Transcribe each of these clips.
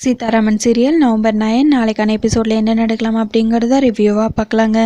Sitharaman serial November 9 நாளைக்கான எபிசோடில் என்ன நடக்கலாம் அப்படிங்கிறத ரிவ்யூவாக பார்க்கலாங்க.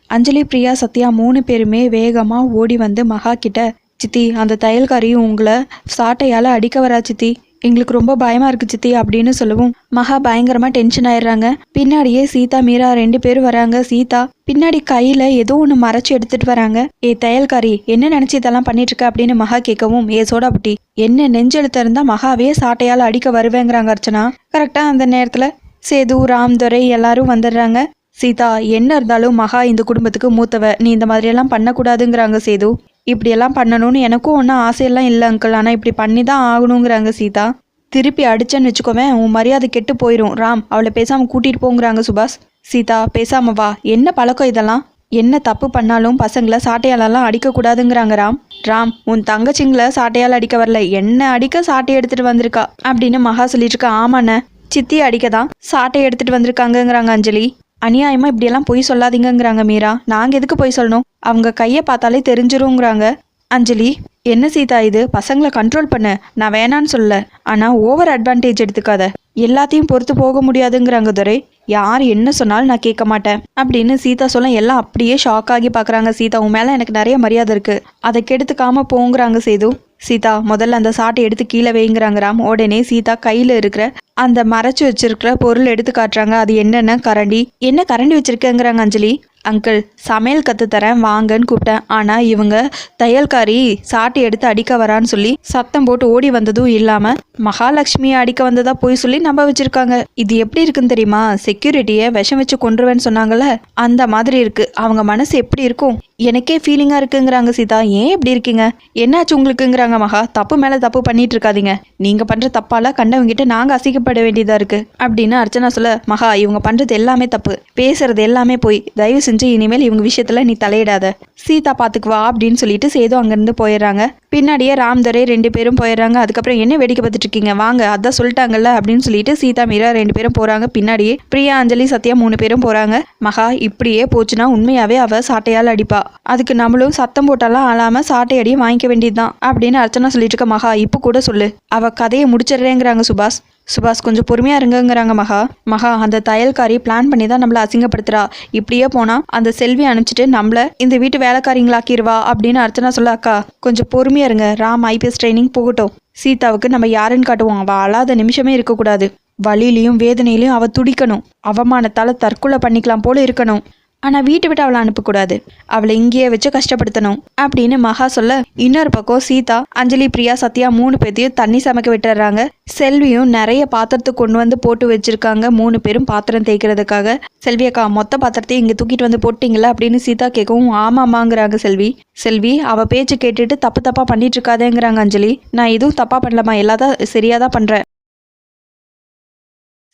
அஞ்சலி, பிரியா, சத்யா 3 பேருமே வேகமாக ஓடி வந்து மகா கிட்ட, சித்தி அந்த தையல்காரி உங்களை சாட்டையால் அடிக்க வரா சித்தி, எங்களுக்கு ரொம்ப பயமாக இருக்குது சித்தி அப்படின்னு சொல்லவும் மகா பயங்கரமாக டென்ஷன் ஆயிடுறாங்க. பின்னாடியே சீதா, மீரா 2 பேரும் வராங்க. சீதா பின்னாடி கையில் ஏதோ ஒன்று மறைச்சி எடுத்துகிட்டு வராங்க. ஏ தையல்காரி, என்ன நினச்சி இதெல்லாம் பண்ணிட்டு இருக்க அப்படின்னு மகா கேட்கவும், ஏ சோடாபுட்டி, என்ன நெஞ்செழுத்த இருந்தா மகாவே சாட்டையால் அடிக்க வருவேங்கிறாங்க அர்ச்சனா. கரெக்டாக அந்த நேரத்தில் சேது, ராம், துரை எல்லாரும் வந்துடுறாங்க. சீதா, என்ன இருந்தாலும் மகா இந்த குடும்பத்துக்கு மூத்தவ, நீ இந்த மாதிரியெல்லாம் பண்ணக்கூடாதுங்கிறாங்க சேது. இப்படியெல்லாம் பண்ணணும்னு எனக்கும் ஒன்றும் ஆசையெல்லாம் இல்லை அங்கிள், ஆனால் இப்படி பண்ணி தான் ஆகணுங்கிறாங்க சீதா. திருப்பி அடிச்சேன்னு வச்சுக்கோவேன், உன் மரியாதை கெட்டு போயிடும். ராம், அவளை பேசாமல் கூட்டிகிட்டு போங்கிறாங்க சுபாஷ். சீதா, பேசாம வா, என்ன பழக்கம் இதெல்லாம், என்ன தப்பு பண்ணாலும் பசங்களை சாட்டையாலெல்லாம் அடிக்கக்கூடாதுங்கிறாங்க ராம். ராம், உன் தங்கச்சிங்களை சாட்டையால் அடிக்க வரல, என்ன அடிக்க சாட்டை எடுத்துகிட்டு வந்திருக்கா அப்படின்னு மகா சொல்லிட்டு இருக்கா. ஆமாண்ண, சித்தி அடிக்க தான் சாட்டை எடுத்துகிட்டு வந்திருக்காங்கங்கிறாங்க அஞ்சலி. அநியாயமாக இப்படியெல்லாம் பொய் சொல்லாதீங்கிறாங்க மீரா. நாங்கள் எதுக்கு பொய் சொல்லணும், அவங்க கையை பார்த்தாலே தெரிஞ்சிருங்கிறாங்க அஞ்சலி. என்ன சீதா இது, பசங்களை கண்ட்ரோல் பண்ண, நான் வேணான்னு சொல்ல, ஆனால் ஓவர் அட்வான்டேஜ் எடுத்துக்காத, எல்லாத்தையும் பொறுத்து போக முடியாதுங்கிறாங்க துரை. யார் என்ன சொன்னாலும் நான் கேட்க மாட்டேன் அப்படின்னு சீதா சொல்ல எல்லாம் அப்படியே ஷாக் ஆகி பார்க்குறாங்க. சீதா, உன் மேலே எனக்கு நிறைய மரியாதை இருக்குது, அதை கெடுத்துக்காம போங்கிறாங்க சேது. சீதா, முதல்ல அந்த சாட்டை எடுத்து கீழே வைங்கிறாங்க ராம். உடனே சீதா கையில் இருக்கிற அந்த மறைச்சு வச்சிருக்கிற பொருள் எடுத்து காட்டுறாங்க. அது என்னென்ன கரண்டி, என்ன கரண்டி வச்சிருக்கேங்கிறாங்க அஞ்சலி. அங்கிள், சமையல் கற்றுத்தரேன் வாங்கன்னு கூப்பிட்டேன், ஆனால் இவங்க தையல்காரி சாட்டை எடுத்து அடிக்க வரான்னு சொல்லி சத்தம் போட்டு ஓடி வந்ததும் இல்லாமல் மகாலட்சுமியை அடிக்க வந்ததா போய் சொல்லி நம்ப வச்சிருக்காங்க. இது எப்படி இருக்குன்னு தெரியுமா, செக்யூரிட்டியை விஷம் வச்சு கொண்டுருவேன்னு சொன்னாங்கல்ல, அந்த மாதிரி இருக்கு. அவங்க மனசு எப்படி இருக்கும் எனக்கே ஃபீலிங்காக இருக்குங்கிறாங்க சீதா. ஏன் எப்படி இருக்கீங்க, என்னாச்சு உங்களுக்குங்கிறாங்க மகா. தப்பு மேலே தப்பு பண்ணிட்டு இருக்காதீங்க, நீங்கள் பண்ணுற தப்பால கண்டவங்கிட்ட நாங்கள் அசிக்கப்பட வேண்டியதாக இருக்குது அப்படின்னு அர்ச்சனா சொல்ல, மகா இவங்க பண்ணுறது எல்லாமே தப்பு, பேசுறது எல்லாமே போய், தயவு செஞ்சு இனிமேல் இவங்க விஷயத்துல நீ தலையிடாத, சீதா பாத்துக்குவா அப்படின்னு சொல்லிட்டு சேது அங்கிருந்து போயிடுறாங்க. பின்னாடியே ராம், துரை 2 பேரும் போயிடுறாங்க. அதுக்கப்புறம் என்ன வேடிக்கை பார்த்துட்டு இருக்கீங்க, வாங்க அதான் சொல்லிட்டாங்கல்ல அப்படின்னு சொல்லிட்டு சீதா, மீரா 2 பேரும் போறாங்க. பின்னாடியே பிரியா, அஞ்சலி, சத்யா 3 பேரும் போறாங்க. மகா இப்படியே போச்சுன்னா உண்மையாவே அவ சாட்டையால் அடிப்பா, அதுக்கு நம்மளும் சத்தம் போட்டாலாம் ஆளாம சாட்டை அடியை வாங்கிக்க வேண்டியதுதான் அப்படின்னு அர்ச்சனா சொல்லிட்டு இருக்க. மகா இப்போ கூட சொல்லு, அவ கதையை முடிச்சிடுறேங்கிறாங்க சுபாஷ். சுபாஷ், கொஞ்சம் பொறுமையாக இருங்கிறாங்க மகா. மகா, அந்த தையல்காரி பிளான் பண்ணி தான் நம்மளை அசிங்கப்படுத்துறா, இப்படியே போனால் அந்த செல்வி அனுப்பிச்சிட்டு நம்மளை இந்த வீட்டு வேலைக்காரிங்களாக்கிடுவா அப்படின்னு அர்ச்சனா சொல்ல. அக்கா கொஞ்சம் பொறுமையாக இருங்க, ராம் ஐபிஎஸ் ட்ரைனிங் போகட்டும், சீதாவுக்கு நம்ம யாருன்னு காட்டுவோம், அவள் அழாத நிமிஷமே இருக்கக்கூடாது, வலியிலையும் வேதனையிலையும் அவள் துடிக்கணும், அவமானத்தால் தற்கொலை பண்ணிக்கலாம் போல இருக்கணும், ஆனால் வீட்டை விட்டு அவளை அனுப்பக்கூடாது, அவளை இங்கேயே வச்சு கஷ்டப்படுத்தணும் அப்படின்னு மகா சொல்ல, இன்னொரு பக்கம் சீதா, அஞ்சலி, பிரியா, சத்யா 3 பேர்த்தையும் தண்ணி சமைக்க விட்டுறாங்க. செல்வியும் நிறைய பாத்திரத்தை கொண்டு வந்து போட்டு வச்சிருக்காங்க 3 பேரும் பாத்திரம் தேய்க்கிறதுக்காக. செல்வி அக்கா, மொத்த பாத்திரத்தையும் இங்கே தூக்கிட்டு வந்து போட்டிங்களா அப்படின்னு சீதா கேட்கவும், ஆமாம்மாங்கிறாங்க செல்வி. செல்வி, அவ பேச்சு கேட்டுட்டு தப்பு தப்பா பண்ணிட்டு இருக்காதேங்கிறாங்க அஞ்சலி. நான் எதுவும் தப்பா பண்ணலாமா, எல்லாதான் சரியாதான் பண்றேன்.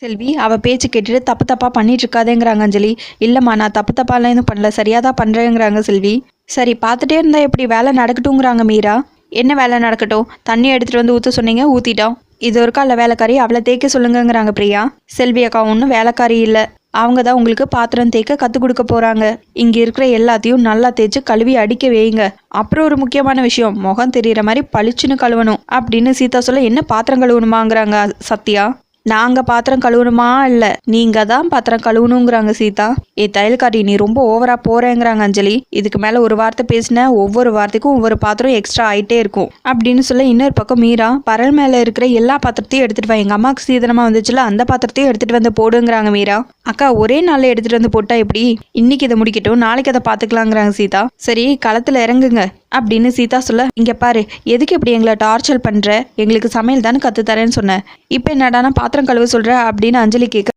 செல்வி, அவள் பேச்சு கேட்டுட்டு தப்பு தப்பாக பண்ணிட்டு இருக்காதேங்கிறாங்க அஞ்சலி. இல்லைம்மா, நான் தப்பு தப்பாலாம் எதுவும் பண்ணல, சரியாக தான் பண்ணுறேங்கிறாங்க செல்வி. சரி, பார்த்துட்டே இருந்தால் எப்படி, வேலை நடக்கட்டுங்கிறாங்க மீரா. என்ன வேலை நடக்கட்டும், தண்ணி எடுத்துகிட்டு வந்து ஊற்ற சொன்னீங்க, ஊற்றிட்டோம், இது ஒரு கால வேலைக்காரி, அவளை தேய்க்க சொல்லுங்கிறாங்க பிரியா. செல்வி அக்கா, ஒன்றும் வேலைக்காரி இல்லை, அவங்க தான் உங்களுக்கு பாத்திரம் தேய்க்க கற்றுக் கொடுக்க போகிறாங்க, இங்கே இருக்கிற எல்லாத்தையும் நல்லா தேய்ச்சி கழுவி அடிக்க வைங்க, அப்புறம் ஒரு முக்கியமான விஷயம், முகம் தெரிகிற மாதிரி பளிச்சுன்னு கழுவணும் அப்படின்னு சீதா சொல்ல, என்ன பாத்திரம் கழுவணுமாங்கிறாங்க சத்யா. நாங்கள் பாத்திரம் கழுவணுமா, இல்லை நீங்கள் தான் பாத்திரம் கழுவணுங்கிறாங்க சீதா. ஏ தையல்காரி, நீ ரொம்ப ஓவராக போகிறேங்கிறாங்க அஞ்சலி. இதுக்கு மேலே ஒரு வார்த்தை பேசின ஒவ்வொரு வார்த்தைக்கும் ஒவ்வொரு பாத்திரம் எக்ஸ்ட்ரா ஆகிட்டே இருக்கும் அப்படின்னு சொல்ல, இன்னொரு பக்கம் மீரா, பரல் மேலே இருக்கிற எல்லா பாத்திரத்தையும் எடுத்துகிட்டு வா, எங்கள் அம்மாவுக்கு சீதனமாக வந்துச்சுல அந்த பாத்திரத்தையும் எடுத்துகிட்டு வந்து போடுங்கிறாங்க மீரா. அக்கா, ஒரே நாளில் எடுத்துகிட்டு வந்து போட்டா எப்படி, இன்னைக்கு இதை முடிக்கட்டும், நாளைக்கு அதை பார்த்துக்கலாங்கிறாங்க சீதா. சரி, களத்தில் இறங்குங்க அப்படின்னு சீதா சொல்ல, இங்கே பாரு, எதுக்கு இப்படி எங்களை டார்ச்சர் பண்ணுற, எங்களுக்கு சமையல் தானே கற்றுத்தரேன்னு சொன்னேன், இப்போ என்னடானா பாத்திரம் கழுவ சொல்கிற அப்படின்னு அஞ்சலி கேட்க.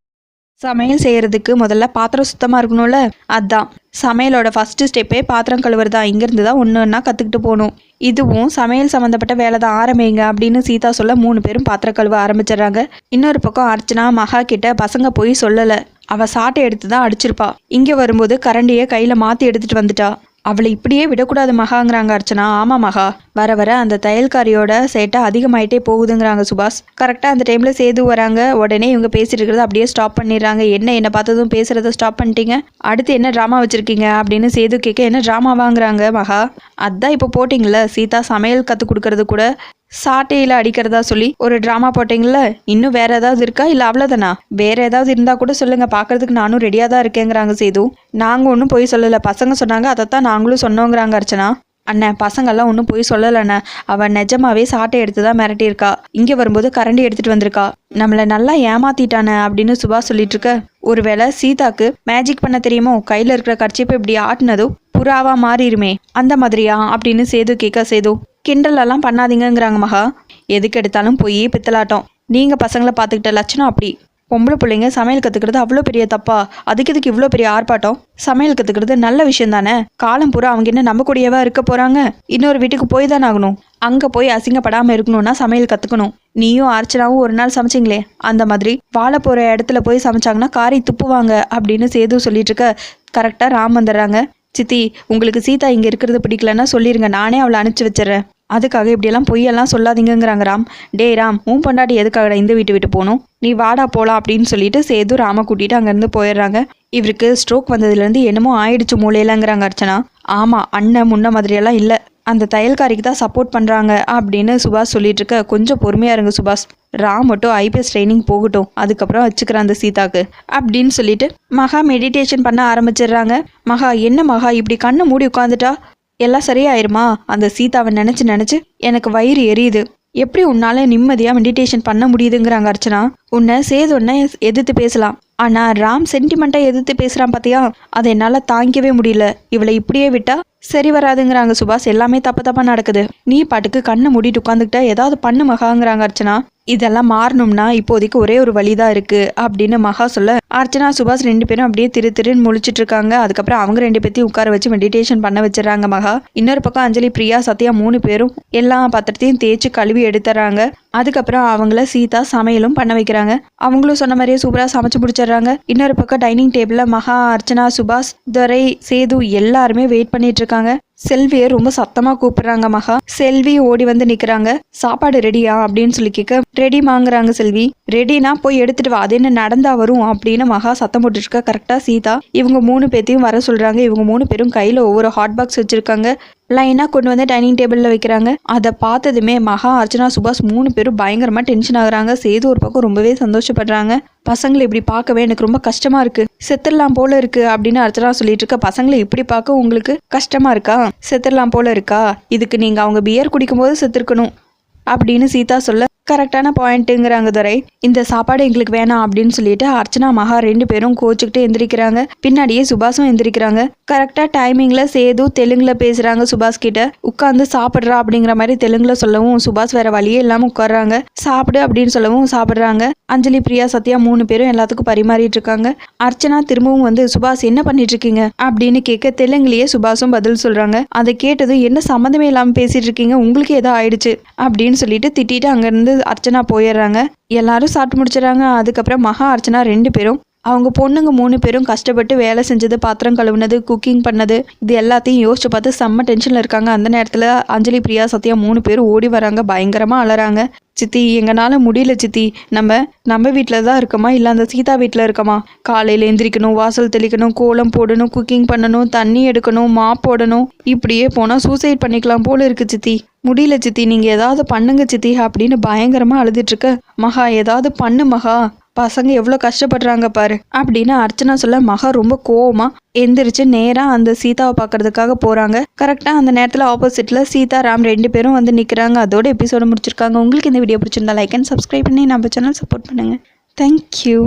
சமையல் செய்கிறதுக்கு முதல்ல பாத்திரம் சுத்தமாக இருக்கணும்ல, அதுதான் சமையலோட ஃபஸ்ட்டு ஸ்டெப்பே பாத்திரம் கழுவுறது தான், இங்கேருந்து தான் ஒன்று ஒன்றா கற்றுக்கிட்டு போகணும், இதுவும் சமையல் சம்மந்தப்பட்ட வேலை தான், ஆரம்பிங்க அப்படின்னு சீதா சொல்ல 3 பேரும் பாத்திரம் கழுவ ஆரம்பிச்சிடுறாங்க. இன்னொரு பக்கம் அர்ச்சனா மகா கிட்ட, பசங்க போய் சொல்லலை, அவள் சாட்டை எடுத்து தான் அடிச்சிருப்பா, இங்கே வரும்போது கரண்டியை கையில் மாற்றி எடுத்துகிட்டு வந்துட்டா, அவளை இப்படியே விடக்கூடாது மகாங்கிறாங்க அர்ச்சனா. ஆமாம் மகா, வர வர அந்த தையல்காரியோட சேட்டை அதிகமாயிட்டே போகுதுங்கிறாங்க சுபாஷ். கரெக்டாக அந்த டைமில் சேது வராங்க. உடனே இவங்க பேசிட்டு இருக்கிறத அப்படியே ஸ்டாப் பண்ணிடுறாங்க. என்னை பார்த்ததும் பேசுகிறத ஸ்டாப் பண்ணிட்டீங்க, அடுத்து என்ன ட்ராமா வச்சுருக்கீங்க அப்படின்னு சேது கேட்க, என்ன ட்ராமா வாங்குறாங்க மகா. அதான் இப்போ போட்டிங்கள, சீதா சமையல் கற்றுக் கொடுக்கறது கூட சாட்டையில் அடிக்கிறதா சொல்லி ஒரு ட்ராமா போட்டிங்கல்ல, இன்னும் வேற ஏதாவது இருக்கா இல்லை அவ்வளோதானா? வேற ஏதாவது இருந்தால் கூட சொல்லுங்கள், பார்க்கறதுக்கு நானும் ரெடியாக தான் இருக்கேங்கிறாங்க சேது. நாங்கள் ஒன்றும் போய் சொல்லலை, பசங்க சொன்னாங்க, அதைத்தான் நாங்களும் சொன்னோங்கிறாங்க அர்ச்சனா. அண்ணன் பசங்கள்லாம் ஒன்றும் போய் சொல்லலைண்ணே, அவன் நிஜமாவே சாட்டை எடுத்து தான் மிரட்டியிருக்கா. இங்கே வரும்போது கரண்டி எடுத்துகிட்டு வந்திருக்கா. நம்மளை நல்லா ஏமாத்திட்டானே அப்படின்னு சுபாஷ் சொல்லிட்டு இருக்க. ஒருவேளை சீதாக்கு மேஜிக் பண்ண தெரியுமோ, கையில் இருக்கிற கர்ச்சிப்பை இப்படி ஆட்டினதும் புறாவா மாறிடுமே, அந்த மாதிரியா அப்படின்னு சேது கேட்க. சேது கிண்டலெல்லாம் பண்ணாதீங்கங்கிறாங்க மகா. எதுக்கு எடுத்தாலும் போய் பித்தலாட்டம். நீங்கள் பசங்களை பார்த்துக்கிட்ட லட்சணம் அப்படி. பொம்பளை பிள்ளைங்க சமையல் கற்றுக்கிறது அவ்வளோ பெரிய தப்பா? அதுக்கு இதுக்கு இவ்வளோ பெரிய ஆர்ப்பாட்டம்? சமையல் கற்றுக்கிறது நல்ல விஷயம் தானே. காலம் பூரா அவங்க என்ன நம்ம கூடயேவா இருக்க போகிறாங்க? இன்னொரு வீட்டுக்கு போய் தானே ஆகணும். அங்கே போய் அசிங்கப்படாமல் இருக்கணும்னா சமையல் கற்றுக்கணும். நீயும் அர்ச்சனாவும் ஒரு நாள் சமைச்சிங்களே, அந்த மாதிரி வாழ போகிற இடத்துல போய் சமைச்சாங்கன்னா காரி துப்புவாங்க அப்படின்னு சேது சொல்லிட்டு இருக்க. கரெக்டாக ராம் வந்துடுறாங்க. சித்தி, உங்களுக்கு சீதா இங்கே இருக்கிறது பிடிக்கலன்னா சொல்லிடுங்க, நானே அவளை அனுப்பிச்சி வச்சிடறேன். அதுக்காக இப்படியெல்லாம் பொய்யெல்லாம் சொல்லாதீங்கிறாங்க ராம். டே ராம், உன் பொண்டாட்டி எதுக்காகடா இந்த வீட்டு போகணும்? நீ வாடா போகலாம் அப்படின்னு சொல்லிட்டு சேது ராம கூட்டிட்டு அங்கேருந்து போயிடுறாங்க. இவருக்கு ஸ்ட்ரோக் வந்ததுலேருந்து என்னமோ ஆயிடுச்சு மூளையிலங்கிறாங்க அர்ச்சனா. ஆமாம், அண்ணன் முன்ன மாதிரியெல்லாம் இல்லை, அந்த தையல்காரிக்கு தான் சப்போர்ட் பண்ணுறாங்க அப்படின்னு சுபாஷ் சொல்லிட்டு இருக்க. கொஞ்சம் பொறுமையாக இருங்க சுபாஷ், ராம் மட்டும் ஐபிஎஸ் ட்ரைனிங் போகட்டும், அதுக்கப்புறம் வச்சுக்கிறேன் அந்த சீதாக்கு அப்படின்னு சொல்லிட்டு மகா மெடிடேஷன் பண்ண ஆரம்பிச்சிடுறாங்க. மகா, என்ன மகா இப்படி கண்ணை மூடி உட்காந்துட்டா? எல்லாம் சரியாயிருமா? அந்த சீதாவை நினச்சி எனக்கு வயிறு எரியுது. எப்படி உன்னால நிம்மதியாக மெடிடேஷன் பண்ண முடியுதுங்கிறாங்க அர்ச்சனா. உன்னை சேது ஒன்ன எதிர்த்து பேசலாம், ஆனால் ராம் சென்டிமெண்ட்டாக எதிர்த்து பேசுகிறான் பார்த்தியா, அதை என்னால் தாங்கிக்கவே முடியல. இவளை இப்படியே விட்டா சரி வராதுங்கிறாங்க சுபாஷ். எல்லாமே தப்பாக நடக்குது, நீ பாட்டுக்கு கண்ணை மூடிட்டு உட்காந்துக்கிட்ட ஏதாவது பண்ணு மகாங்கிறாங்க அர்ச்சனா. இதெல்லாம் மாறணும்னா இப்போதைக்கு ஒரே ஒரு வழிதான் இருக்கு அப்படின்னு மகா சொல்ல, அர்ச்சனா சுபாஷ் ரெண்டு பேரும் அப்படியே திருன்னு முழிச்சிட்டு இருக்காங்க. அதுக்கப்புறம் அவங்க ரெண்டு பேர்த்தையும் உட்கார வச்சு மெடிடேஷன் பண்ண வச்சிடறாங்க மகா. இன்னொரு பக்கம் அஞ்சலி, பிரியா, சத்யா 3 பேரும் எல்லா பாத்திரத்தையும் தேய்ச்சி கழுவி எடுத்துறாங்க. அதுக்கப்புறம் அவங்கள சீதா சமையலும் பண்ண வைக்கிறாங்க. அவங்களும் சொன்ன மாதிரியே சூப்பராக சமைச்சு முடிச்சிடுறாங்க. இன்னொரு பக்கம் டைனிங் டேபிள்ல மகா, அர்ச்சனா, சுபாஷ், துரை, சேது எல்லாருமே வெயிட் பண்ணிட்டு இருக்காங்க. செல்வியை ரொம்ப சத்தமா கூப்பிடுறாங்க மகா. செல்வி ஓடி வந்து நிக்கிறாங்க. சாப்பாடு ரெடியா அப்படின்னு சொல்லி கேட்க, ரெடி வாங்குறாங்க செல்வி. ரெடினா போய் எடுத்துட்டு வா, அது என்ன நடந்தா வரும் அப்படின்னு மகா சத்தம் போட்டுட்டு இருக்க. கரெக்டா சீதா இவங்க 3 பேர்த்தையும் வர சொல்றாங்க. இவங்க 3 பேரும் கையில ஒவ்வொரு ஹாட் பாக்ஸ் வச்சிருக்காங்க. லைனா கொண்டு வந்து டைனிங் டேபிள்ல வைக்கிறாங்க. அதை பார்த்ததுமே மகா, அர்ச்சனா, சுபாஷ் 3 பேரும் பயங்கரமா டென்ஷன் ஆகுறாங்க. சேது ஒரு பக்கம் ரொம்பவே சந்தோஷப்படுறாங்க. பசங்களை இப்படி பார்க்கவே எனக்கு ரொம்ப கஷ்டமா இருக்கு, செத்துடலாம் போல இருக்கு அப்படின்னு அர்ச்சனா சொல்லிட்டு இருக்க. பசங்களை இப்படி பார்க்க உங்களுக்கு கஷ்டமா இருக்கா? செத்துடலாம் போல இருக்கா? இதுக்கு நீங்க அவங்க பியர் குடிக்கும் போது செத்துருக்கணும் அப்படின்னு சீதா சொல்ல, கரெக்டான பாயிண்ட்டுங்கிறாங்க துரை. இந்த சாப்பாடு எங்களுக்கு வேணாம் அப்படின்னு சொல்லிட்டு அர்ச்சனா, மகா 2 பேரும் கோச்சுக்கிட்டு எந்திரிக்கிறாங்க. பின்னாடியே சுபாஷும் எந்திரிக்கிறாங்க. கரெக்டா டைமிங்ல சேது தெலுங்குல பேசுறாங்க சுபாஷ் கிட்ட. உட்காந்து சாப்பிட்றா அப்படிங்கிற மாதிரி தெலுங்குல சொல்லவும் சுபாஷ் வேற வழியே இல்லாம உட்கார்றாங்க. சாப்பிடு அப்படின்னு சொல்லவும் சாப்பிட்றாங்க. அஞ்சலி, பிரியா, சத்யா 3 பேரும் எல்லாத்துக்கும் பரிமாறிட்டு இருக்காங்க. அர்ச்சனா திரும்பவும் வந்து, சுபாஷ் என்ன பண்ணிட்டு இருக்கீங்க அப்படின்னு கேட்க, தெலுங்குலயே சுபாஷும் பதில் சொல்றாங்க. அதை கேட்டதும், என்ன சம்மந்தமே இல்லாம பேசிட்டு இருக்கீங்க, உங்களுக்கு ஏதோ ஆயிடுச்சு அப்படின்னு சொல்லிட்டு திட்டிட்டு அங்கிருந்து அர்ச்சனா போயிடுறாங்க. எல்லாரும் சாப்பிட்டு முடிச்சிடறாங்க. அதுக்கப்புறம் மகா, அர்ச்சனா 2 பேரும் அவங்க பொண்ணுங்க 3 பேரும் கஷ்டப்பட்டு வேலை செஞ்சது, பாத்திரம் கழுவுனது, குக்கிங் பண்ணது, இது எல்லாத்தையும் யோசிச்சு பார்த்து செம்ம டென்ஷன்ல இருக்காங்க. அந்த நேரத்தில் அஞ்சலி, பிரியா, சத்யா 3 பேரும் ஓடி வராங்க. பயங்கரமா அலறாங்க. சித்தி, எங்களால் முடியல சித்தி, நம்ம வீட்டில் தான் இருக்கோமா இல்லை அந்த சீதா வீட்டில் இருக்கோமா? காலையில் எந்திரிக்கணும், வாசல் தெளிக்கணும், கோலம் போடணும், குக்கிங் பண்ணணும், தண்ணி எடுக்கணும், மாப் போடணும், இப்படியே போனால் சூசைட் பண்ணிக்கலாம் போல இருக்கு சித்தி. முடியல சித்தி, நீங்கள் ஏதாவது பண்ணுங்க சித்தி அப்படின்னு பயங்கரமாக அழுதுட்டு இருக்க. மகா, ஏதாவது பண்ணு மகா, பசங்க எவ்வளோ கஷ்டப்படுறாங்க பாரு அப்படின்னு அர்ச்சனா சொல்ல, மகா ரொம்ப கோவமா எந்திரிச்சு நேராக அந்த சீதாவை பார்க்கறதுக்காக போகிறாங்க. கரெக்டாக அந்த நேரத்தில் ஆப்போசிட்டில் சீதா, ராம் 2 பேரும் வந்து நிற்கிறாங்க. அதோட எபிசோடு முடிச்சிருக்காங்க. உங்களுக்கு இந்த வீடியோ பிடிச்சிருந்தா லைக் அண்ட் சப்ஸ்கிரைப் பண்ணி நம்ம சேனல் சப்போர்ட் பண்ணுங்கள். தேங்க்யூ.